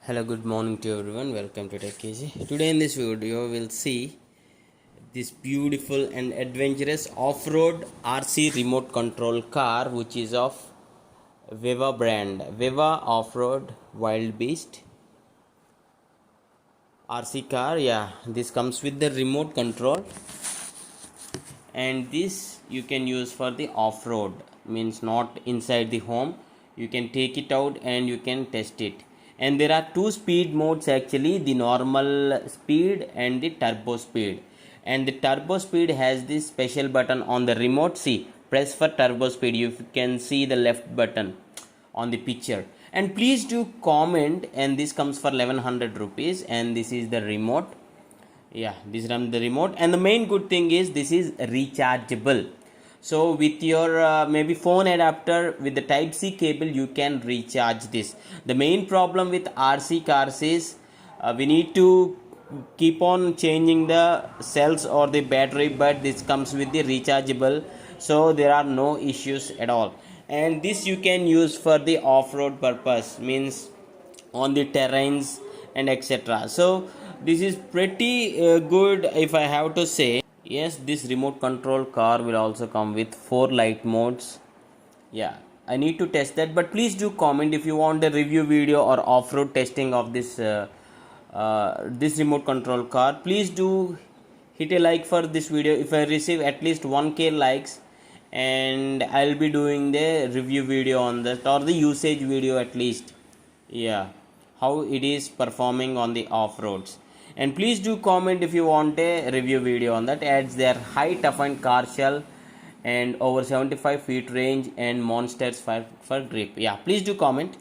Hello, good morning to everyone. Welcome to Tech Easy. Today in this video, we'll see this beautiful and adventurous off-road RC remote control car, which is of Veva brand. Veva Off-Road Wild Beast RC car. Yeah, this comes with the remote control, and this you can use for the off-road. Means not inside the home. You can take it out and you can test it. And there are two speed modes actually, the normal speed and the turbo speed. And the turbo speed has this special button on the remote. See, press for turbo speed. You can see the left button on the picture. And please do comment, and this comes for 1100 rupees, and this is the remote. Yeah, this is the remote, and the main good thing is this is rechargeable. So with your maybe phone adapter with the type C cable, you can recharge this. The main problem with RC cars is we need to keep on changing the cells or the battery, but this comes with the rechargeable, so there are no issues at all. And this you can use for the off-road purpose, means on the terrains and etc. So this is pretty good, if I have to say. Yes, this remote control car will also come with 4 light modes. Yeah, I need to test that, but please do comment if you want a review video or off-road testing of this this remote control car. Please do hit a like for this video. If I receive at least 1k likes, and I'll be doing the review video on that, or the usage video at least. Yeah, how it is performing on the off-roads. And please do comment if you want a review video on that. Adds their high toughened car shell and over 75 feet range and monsters for grip. Yeah, please do comment.